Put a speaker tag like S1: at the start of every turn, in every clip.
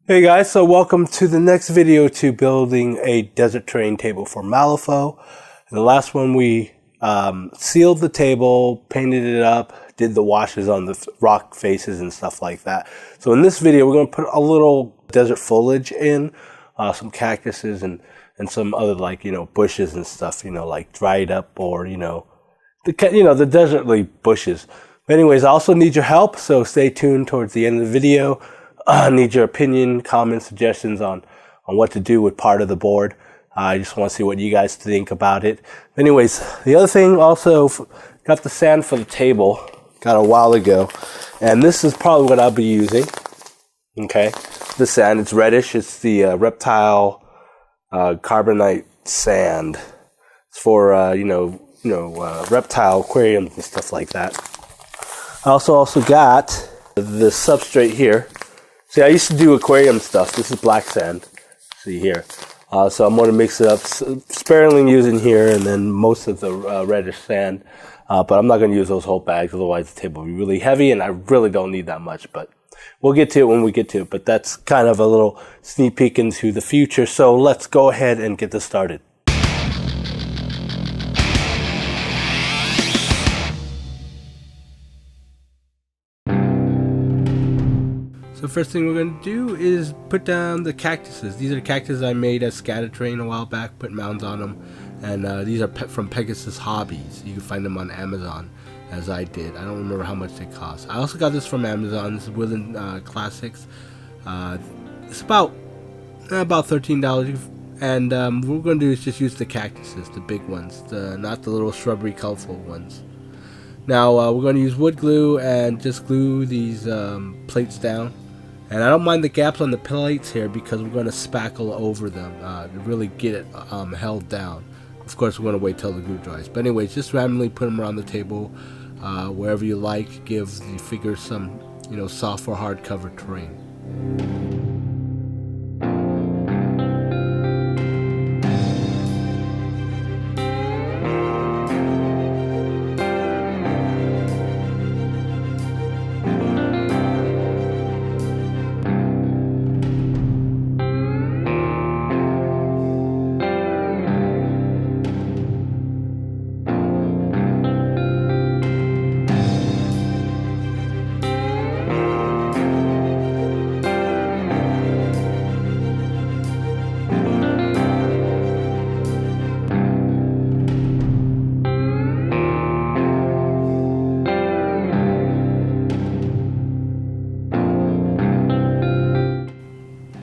S1: Hey guys, so welcome to the next video to building a desert terrain table for Malifaux. In the last one we sealed the table, painted it up, did the washes on the rock faces and stuff like that. So in this video we're going to put a little desert foliage in, some cactuses and some other bushes and stuff, like dried up or the desert leaf bushes. But anyways, I also need your help, so stay tuned towards the end of the video. I need your opinion, comments, suggestions on what to do with part of the board. I just want to see what you guys think about it. Anyways, the other thing also, got the sand for the table, got a while ago. And this is probably what I'll be using. Okay, the sand, it's reddish. It's the reptile carbonite sand. It's for, reptile aquariums and stuff like that. I also got the substrate here. See, I used to do aquarium stuff. This is black sand. See here. So I'm going to mix it up, sparingly using here, and then most of the reddish sand. But I'm not going to use those whole bags, otherwise the table will be really heavy, and I really don't need that much. But we'll get to it when we get to it. But that's kind of a little sneak peek into the future. So let's go ahead and get this started. So first thing we're going to do is put down the cactuses. These are the cactuses I made as scatter terrain a while back, put mounds on them. And these are from Pegasus Hobbies. You can find them on Amazon, as I did. I don't remember how much they cost. I also got this from Amazon. This is Woodland Classics. It's about $13. And what we're going to do is just use the cactuses, the big ones, not the little shrubbery colorful ones. Now we're going to use wood glue and just glue these plates down. And I don't mind the gaps on the plates here because we're going to spackle over them to really get it held down. Of course, we're going to wait till the glue dries. But anyways, just randomly put them around the table wherever you like. Give the figure some, soft or hard cover terrain.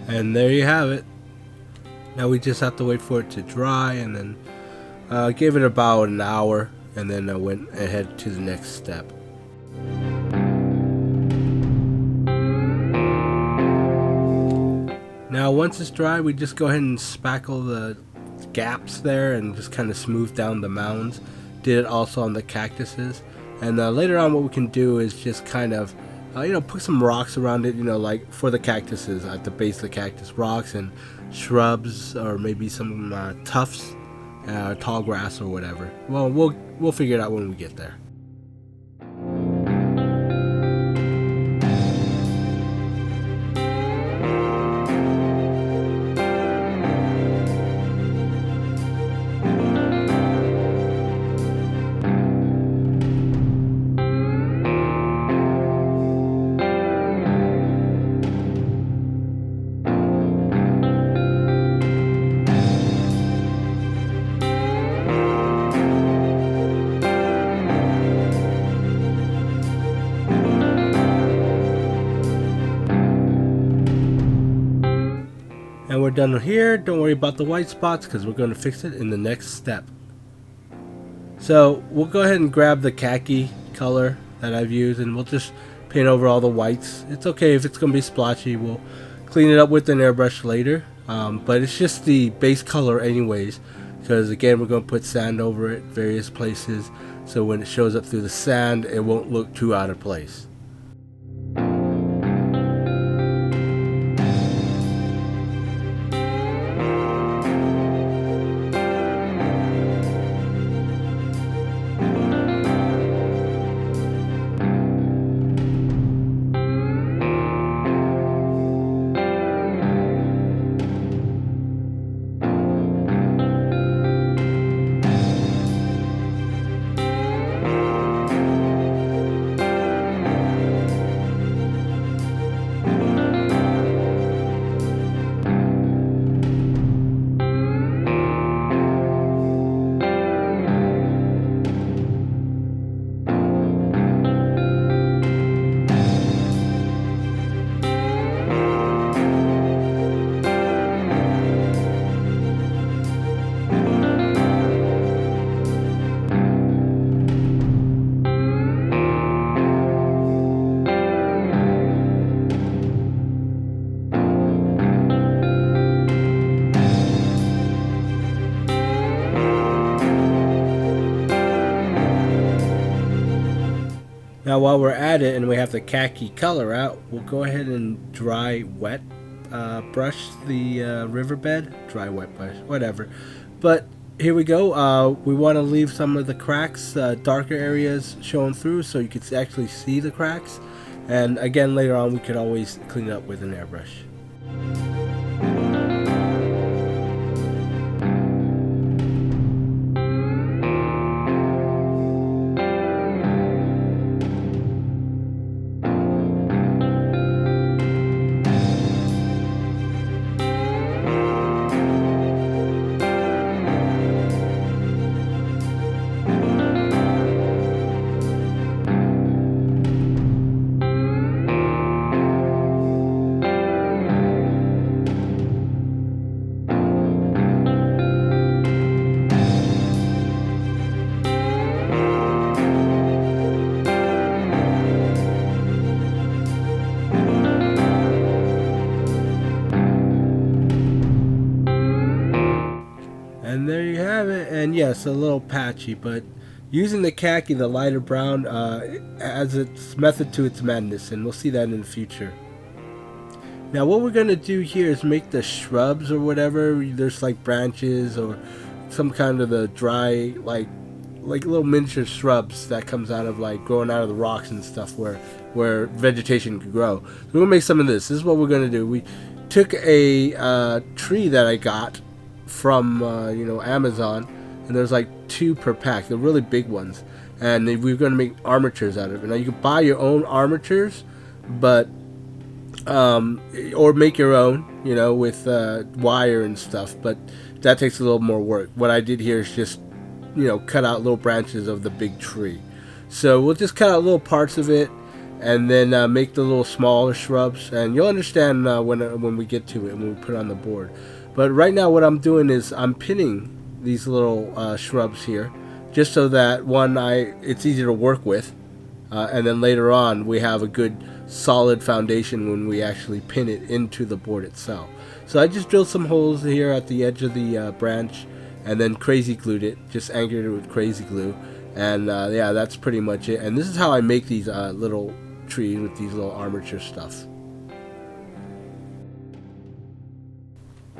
S1: And there you have it. Now we just have to wait for it to dry, and then give it about an hour, and then I went ahead to the next step. Now once it's dry, we just go ahead and spackle the gaps there and just kind of smooth down the mounds. Did it also on the cactuses. And later on what we can do is just kind of put some rocks around it, like for the cactuses at the base of the cactus, rocks and shrubs, or maybe some tufts, tall grass or whatever. Well, we'll figure it out when we get there. And we're done here. Don't worry about the white spots because we're going to fix it in the next step. So we'll go ahead and grab the khaki color that I've used, and we'll just paint over all the whites. It's okay if it's going to be splotchy. We'll clean it up with an airbrush later. But it's just the base color anyways, because again we're going to put sand over it various places, so when it shows up through the sand it won't look too out of place. Now while we're at it and we have the khaki color out, we'll go ahead and dry wet brush the riverbed. Dry wet brush, whatever. But here we go. We want to leave some of the cracks, darker areas showing through so you can actually see the cracks. And again, later on we could always clean it up with an airbrush. And there you have it. And yes, a little patchy, but using the khaki, the lighter brown, has its method to its madness, and we'll see that in the future. Now what we're going to do here is make the shrubs or whatever. There's like branches or some kind of the dry, like little miniature shrubs that comes out of like growing out of the rocks and stuff where vegetation could grow. So we're going to make some of this. This is what we're going to do. We took a tree that I got from Amazon, and there's like 2 per pack. They're really big ones, and we're going to make armatures out of it. Now you can buy your own armatures, but or make your own, with wire and stuff, but that takes a little more work. What I did here is just cut out little branches of the big tree. So we'll just cut out little parts of it and then make the little smaller shrubs, and you'll understand when we get to it, when we put it on the board. But right now what I'm doing is I'm pinning these little shrubs here, just so that it's easier to work with, and then later on we have a good solid foundation when we actually pin it into the board itself. So I just drilled some holes here at the edge of the branch, and then crazy glued it, just anchored it with crazy glue, and yeah, that's pretty much it. And this is how I make these little trees with these little armature stuff.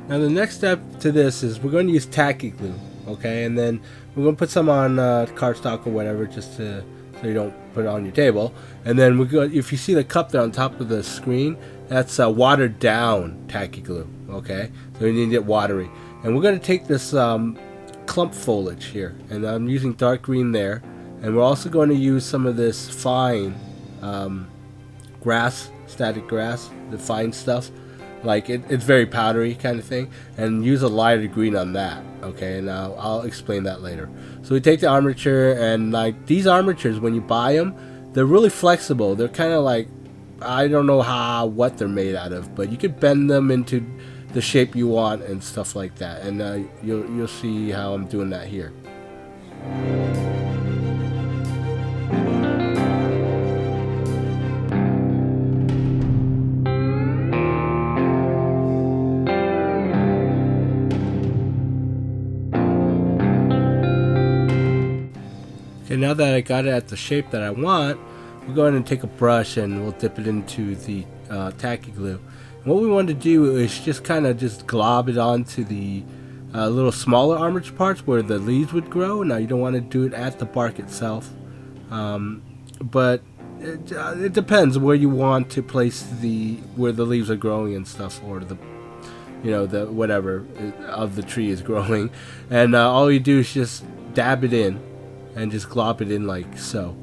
S1: Now the next step to this is we're going to use tacky glue, okay, and then we're going to put some on cardstock or whatever, just so you don't put it on your table. And then if you see the cup there on top of the screen, that's watered down tacky glue, okay, so you need it watery. And we're going to take this clump foliage here, and I'm using dark green there, and we're also going to use some of this fine grass, static grass, the fine stuff. Like it's very powdery kind of thing, and use a lighter green on that, okay, and I'll explain that later. So we take the armature, and like these armatures, when you buy them, they're really flexible. They're kind of like, I don't know what they're made out of, but you could bend them into the shape you want and stuff like that, and you'll see how I'm doing that here. Okay, now that I got it at the shape that I want, we'll go ahead and take a brush and we'll dip it into the tacky glue. And what we want to do is just kind of just glob it onto the little smaller armature parts where the leaves would grow. Now you don't want to do it at the bark itself, but it depends where you want to place where the leaves are growing and stuff, or the whatever of the tree is growing. And all you do is just dab it in and just glop it in like so.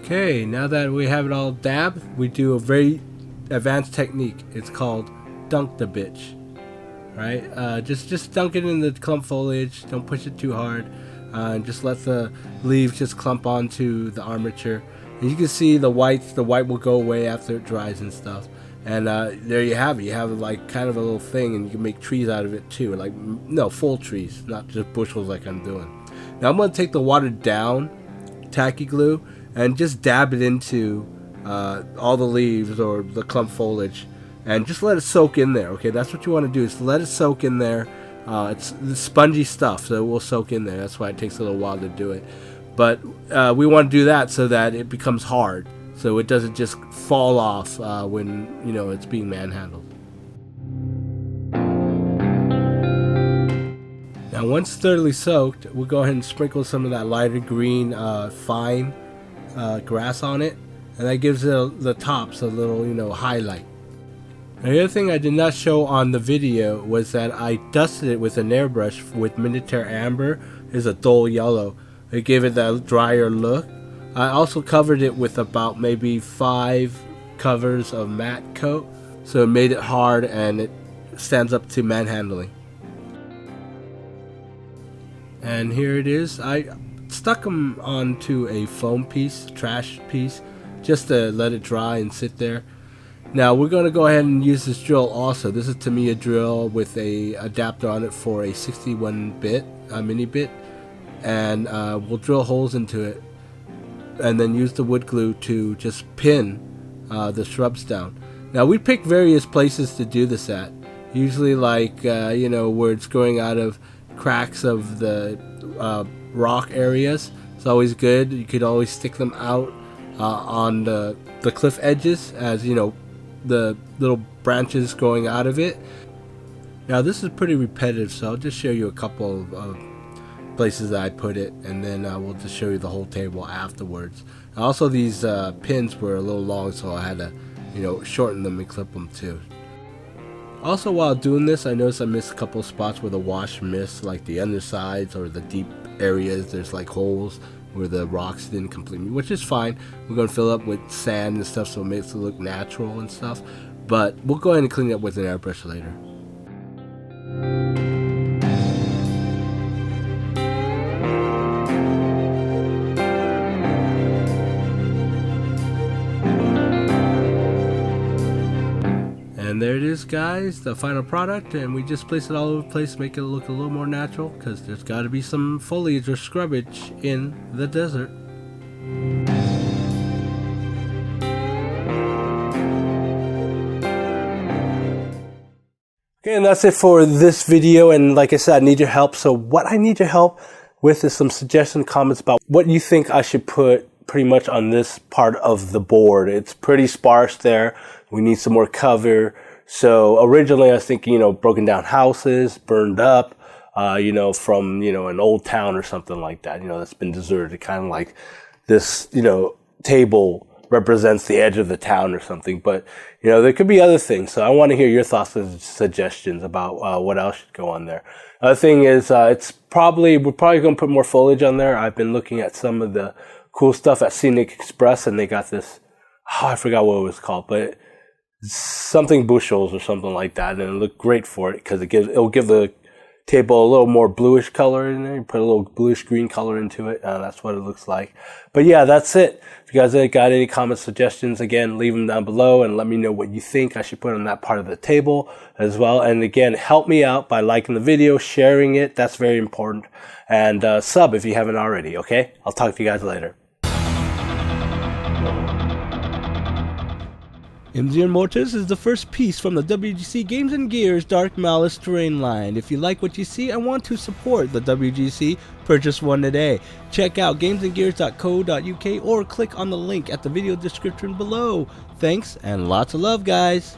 S1: Okay, now that we have it all dabbed, we do a very advanced technique. It's called dunk the bitch. Right? Just dunk it in the clump foliage. Don't push it too hard. And just let the leaves just clump onto the armature. And you can see the white will go away after it dries and stuff. And there you have it. You have like kind of a little thing, and you can make trees out of it too. Like, no, full trees, not just bushels like I'm doing. Now I'm going to take the watered down tacky glue and just dab it into all the leaves or the clump foliage, and just let it soak in there. Okay, that's what you want to do, is let it soak in there. It's the spongy stuff, so it will soak in there. That's why it takes a little while to do it. But we want to do that so that it becomes hard, so it doesn't just fall off when it's being manhandled. Now once thoroughly soaked, we'll go ahead and sprinkle some of that lighter green fine grass on it, and that gives it the tops a little highlight. Now, the other thing I did not show on the video was that I dusted it with an airbrush with Minotaur Amber. It's a dull yellow. It gave it that drier look. I also covered it with about maybe 5 covers of matte coat, so it made it hard and it stands up to manhandling. And here it is. I stuck them onto a foam piece, trash piece, just to let it dry and sit there. Now we're going to go ahead and use this drill also. This is Tamiya drill with a adapter on it for a 61-bit mini bit, and we'll drill holes into it and then use the wood glue to just pin the shrubs down. Now we pick various places to do this at, usually like where it's growing out of cracks of the rock areas. It's always good. You could always stick them out on the cliff edges, as the little branches growing out of it. Now this is pretty repetitive, so I'll just show you a couple of places that I put it, and then we'll just show you the whole table afterwards. Also, these pins were a little long, so I had to shorten them and clip them too. Also, while doing this, I noticed I missed a couple spots where the wash missed, like the undersides or the deep areas. There's like holes where the rocks didn't completely, which is fine. We're going to fill up with sand and stuff so it makes it look natural and stuff, but we'll go ahead and clean it up with an airbrush later. And there it is, guys, the final product, and we just place it all over the place, make it look a little more natural, because there's got to be some foliage or scrubbage in the desert. Okay, and that's it for this video, and like I said, I need your help. So what I need your help with is some suggestion comments about what you think I should put pretty much on this part of the board. It's pretty sparse there. We need some more cover. So originally I was thinking, broken down houses, burned up, from, an old town or something like that, that's been deserted, kind of like this, table represents the edge of the town or something. But, there could be other things. So I want to hear your thoughts and suggestions about what else should go on there. Other thing is, we're probably going to put more foliage on there. I've been looking at some of the cool stuff at Scenic Express, and they got this, I forgot what it was called, but something bushels or something like that, and it looked great for it because it'll give the table a little more bluish color in there. You put a little bluish green color into it. That's what it looks like. But yeah, that's it. If you guys got any comments, suggestions, again, leave them down below and let me know what you think I should put on that part of the table as well. And again, help me out by liking the video, sharing it. That's very important. And sub if you haven't already, okay? I'll talk to you guys later. MZ Mortis is the first piece from the WGC Games & Gears Dark Malice terrain line. If you like what you see and want to support the WGC, purchase one today. Check out gamesandgears.co.uk or click on the link at the video description below. Thanks and lots of love, guys.